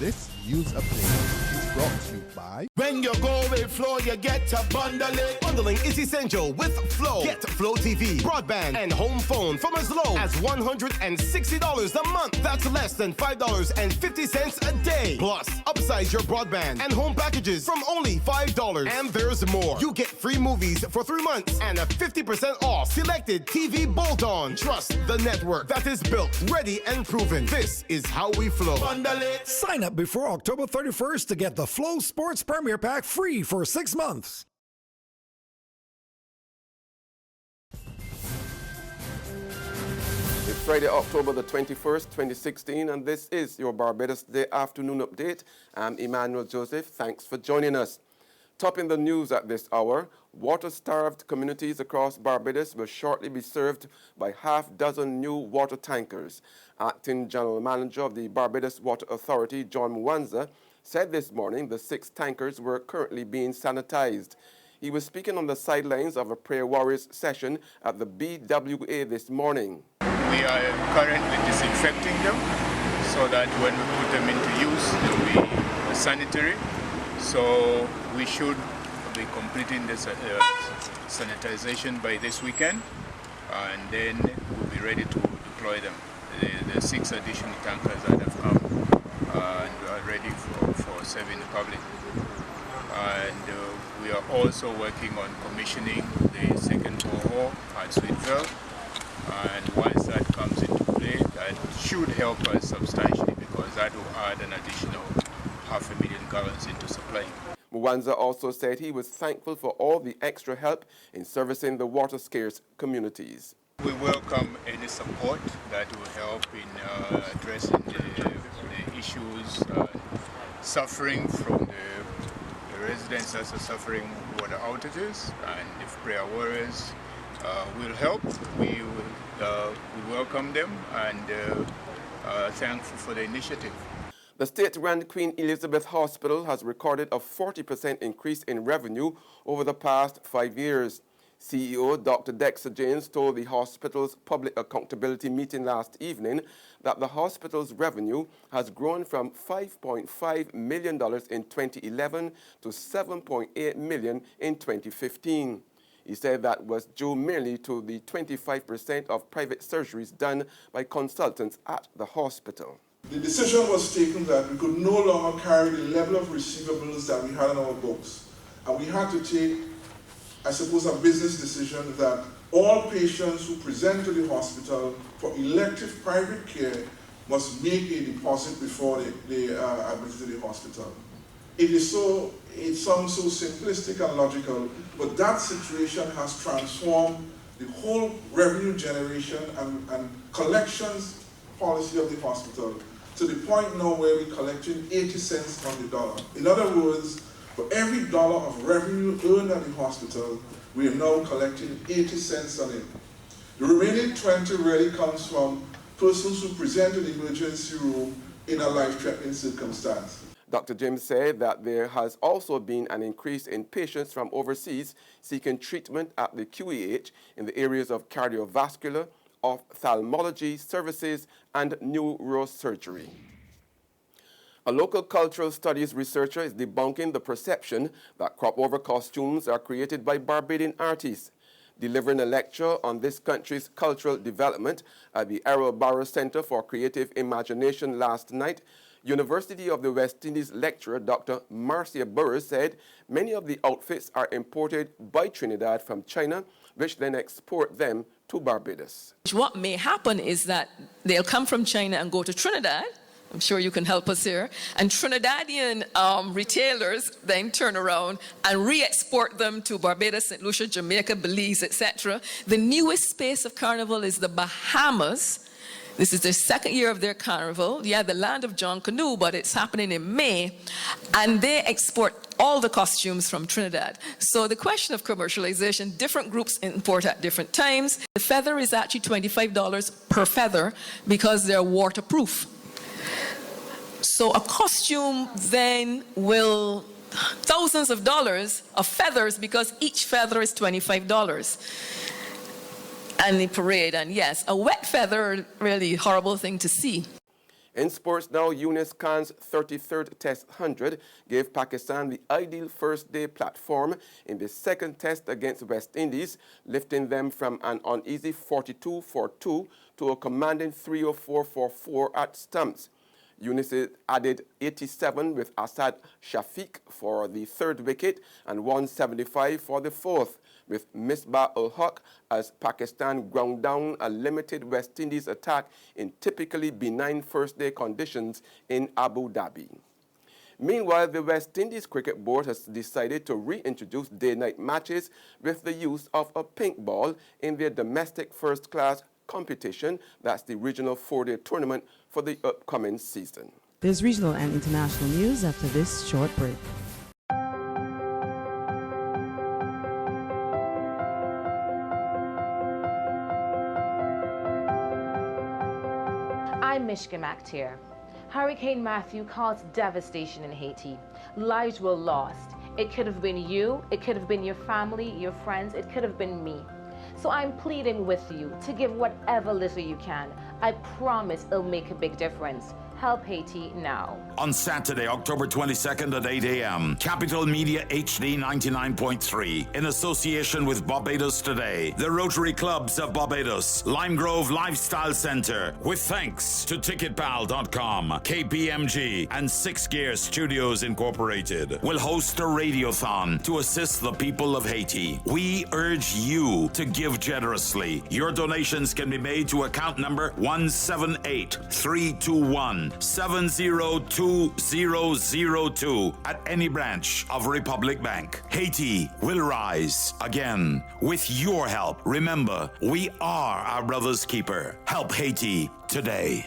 This news update is brought to you by... When you go with Flow, you get to bundle it. Bundling is essential with Flow. Get Flow TV, broadband, and home phone from as low as $160 a month. That's less than $5.50 a day. Plus, upsize your broadband and home packages from only $5. And there's more. You get free movies for 3 months and a 50% off selected TV bolt-on. Trust the network that is built, ready, and proven. This is how we flow. Bundle it. Sign up before October 31st to get the Flow Sports Premier Pack free for 6 months. It's Friday, October the 21st, 2016, and this is your Barbados Day afternoon update. I'm Emmanuel Joseph. Thanks for joining us. Topping the news at this hour, water-starved communities across Barbados will shortly be served by half-dozen new water tankers. Acting General Manager of the Barbados Water Authority, John Mwanza, said this morning the 6 tankers were currently being sanitized. He was speaking on the sidelines of a Prayer Warriors session at the BWA this morning. We are currently disinfecting them so that when we put them into use, they'll be sanitary. So we should be completing this sanitization by this weekend, and then we'll be ready to deploy them. The 6 additional tankers that have come and are ready for serving the public. And we are also working on commissioning the second borehole at Sweetville. And once that comes into play, that should help us substantially because that will add an additional 500,000 gallons into supply. Mwanza also said he was thankful for all the extra help in servicing the water-scarce communities. We welcome any support that will help in addressing the issues suffering from the residents that are suffering water outages, and if Prayer Warriors will help, we welcome them and thankful for the initiative. The state-run Queen Elizabeth Hospital has recorded a 40% increase in revenue over the past 5 years. CEO Dr. Dexter James told the hospital's public accountability meeting last evening that the hospital's revenue has grown from $5.5 million in 2011 to $7.8 million in 2015. He said that was due merely to the 25% of private surgeries done by consultants at the hospital. The decision was taken that we could no longer carry the level of receivables that we had in our books. And we had to take, I suppose, a business decision that all patients who present to the hospital for elective private care must make a deposit before they are admitted to the hospital. It sounds so simplistic and logical, but that situation has transformed the whole revenue generation and collections policy of the hospital to the point now where we're collecting 80 cents on the dollar. In other words, for every dollar of revenue earned at the hospital, we are now collecting 80 cents on it. The remaining 20 really comes from persons who present to the emergency room in a life-threatening circumstance. Dr. James said that there has also been an increase in patients from overseas seeking treatment at the QEH in the areas of cardiovascular, ophthalmology services, and neurosurgery. A local cultural studies researcher is debunking the perception that crop-over costumes are created by Barbadian artists. Delivering a lecture on this country's cultural development at the Errol Barrow Center for Creative Imagination last night, University of the West Indies lecturer Dr. Marcia Burroughs said many of the outfits are imported by Trinidad from China, which then export them to Barbados. What may happen is that they'll come from China and go to Trinidad. I'm sure you can help us here. And Trinidadian retailers then turn around and re-export them to Barbados, St. Lucia, Jamaica, Belize, etc. The newest space of carnival is the Bahamas. This is their 2nd year of their carnival. Yeah, the land of John Canoe, but it's happening in May. And they export all the costumes from Trinidad. So the question of commercialization, different groups import at different times. The feather is actually $25 per feather because they're waterproof. So a costume then will thousands of dollars of feathers because each feather is $25. And the parade, and yes, a wet feather, really horrible thing to see. In sports now, Yunus Khan's 33rd Test 100 gave Pakistan the ideal first-day platform in the second test against West Indies, lifting them from an uneasy 42 for 2 to a commanding 304 for 4 at stumps. Yunus added 87 with Asad Shafiq for the third wicket and 175 for the fourth, with Misbah-ul-Haq as Pakistan ground down a limited West Indies attack in typically benign first-day conditions in Abu Dhabi. Meanwhile, the West Indies Cricket Board has decided to reintroduce day-night matches with the use of a pink ball in their domestic first-class competition. That's the regional four-day tournament for the upcoming season. There's regional and international news after this short break. I'm Mishka Maktir. Hurricane Matthew caused devastation in Haiti. Lives were lost. It could have been you, it could have been your family, your friends, it could have been me. So I'm pleading with you to give whatever little you can. I promise it'll make a big difference. Help Haiti now. On Saturday, October 22nd at 8 a.m., Capital Media HD 99.3, in association with Barbados Today, the Rotary Clubs of Barbados, Lime Grove Lifestyle Center, with thanks to TicketPal.com, KPMG, and Six Gear Studios Incorporated, will host a radiothon to assist the people of Haiti. We urge you to give generously. Your donations can be made to account number 178-321-702-002 at any branch of Republic Bank. Haiti will rise again with your help. Remember, we are our brother's keeper. Help Haiti today.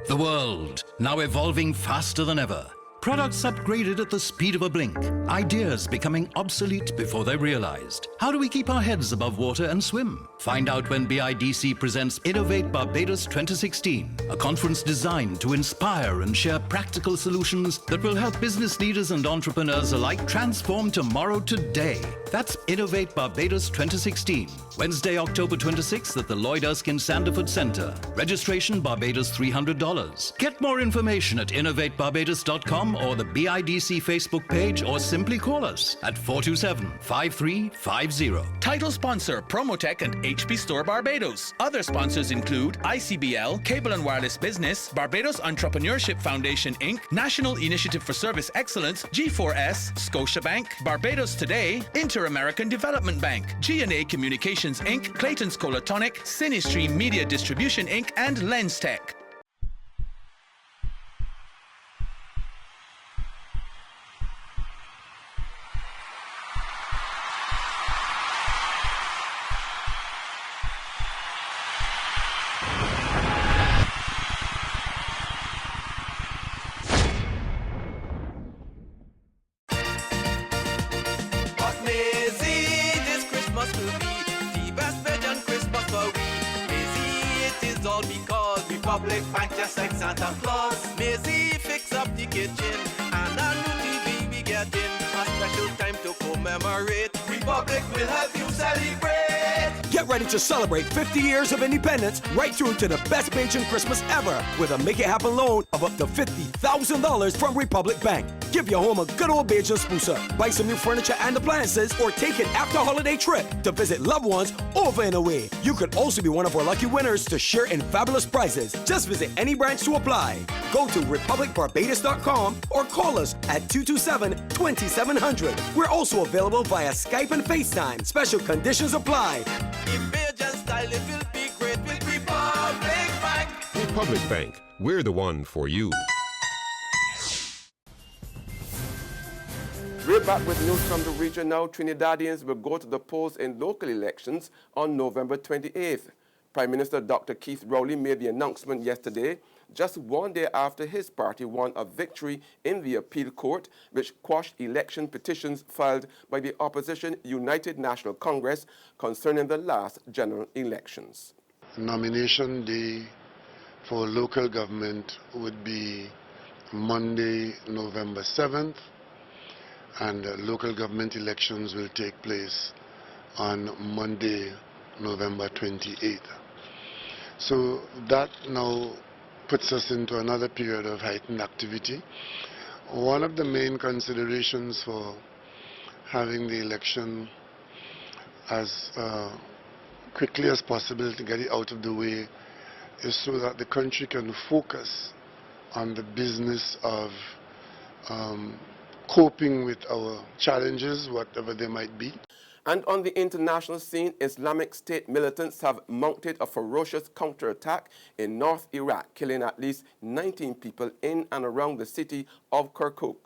The world, now evolving faster than ever. Products upgraded at the speed of a blink. Ideas becoming obsolete before they're realized. How do we keep our heads above water and swim? Find out when BIDC presents Innovate Barbados 2016, a conference designed to inspire and share practical solutions that will help business leaders and entrepreneurs alike transform tomorrow today. That's Innovate Barbados 2016, Wednesday, October 26th at the Lloyd Erskine Sanderford Center. Registration Barbados $300. Get more information at innovatebarbados.com or the BIDC Facebook page, or simply call us at 427-5350. Title sponsor Promotech and HP Store Barbados. Other sponsors include ICBL, Cable and Wireless Business, Barbados Entrepreneurship Foundation Inc., National Initiative for Service Excellence, G4S, Scotiabank, Barbados Today, Inter-American Development Bank, G&A Communications Inc., Clayton's Colatonic, Cinestream Media Distribution Inc., and LensTech. Republic Bank just like Santa Claus. Maisie fix up the kitchen and a new TV we getting. A special time to commemorate. Republic will help you celebrate. Get ready to celebrate 50 years of independence right through to the best Bajan Christmas ever with a Make It Happen loan of up to $50,000 from Republic Bank. Give your home a good old Bajan spruce up. Buy some new furniture and appliances or take an after-holiday trip to visit loved ones over and away. You could also be one of our lucky winners to share in fabulous prizes. Just visit any branch to apply. Go to republicbarbados.com or call us at 227-2700. We're also available via Skype and FaceTime. Special conditions apply. In Bajan style, it will be great with Republic Bank. Republic Bank, we're the one for you. We're back with news from the region now. Trinidadians will go to the polls in local elections on November 28th. Prime Minister Dr. Keith Rowley made the announcement yesterday, just one day after his party won a victory in the appeal court, which quashed election petitions filed by the opposition United National Congress concerning the last general elections. Nomination day for local government would be Monday, November 7th, and local government elections will take place on Monday, November 28th. So that now puts us into another period of heightened activity. One of the main considerations for having the election as quickly as possible to get it out of the way is so that the country can focus on the business of coping with our challenges, whatever they might be. And on the international scene, Islamic State militants have mounted a ferocious counterattack in North Iraq, killing at least 19 people in and around the city of Kirkuk.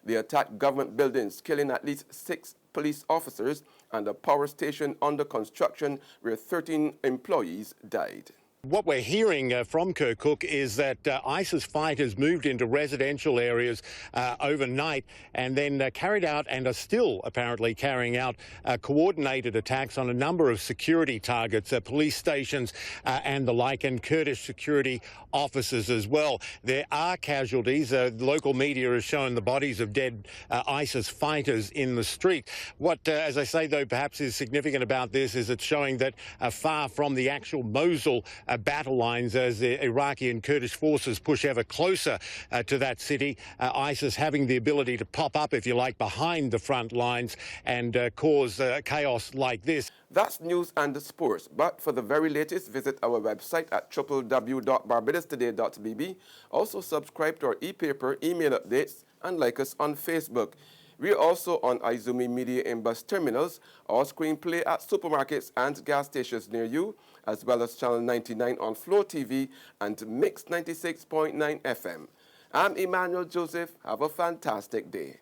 They attacked government buildings, killing at least 6 police officers and a power station under construction where 13 employees died. What we're hearing from Kirkuk is that ISIS fighters moved into residential areas overnight and then carried out and are still apparently carrying out coordinated attacks on a number of security targets, police stations and the like, and Kurdish security officers as well. There are casualties. Local media has shown the bodies of dead ISIS fighters in the street. What, as I say, though, perhaps is significant about this is it's showing that far from the actual Mosul battle lines as the Iraqi and Kurdish forces push ever closer to that city, ISIS having the ability to pop up, if you like, behind the front lines and cause chaos like this. That's news and sports, but for the very latest, visit our website at www.barbadostoday.bb. Also subscribe to our e-paper, email updates, and like us on Facebook. We are also on Izumi Media in bus terminals, or screenplay at supermarkets and gas stations near you, as well as Channel 99 on Flow TV and Mix 96.9 FM. I'm Emmanuel Joseph. Have a fantastic day.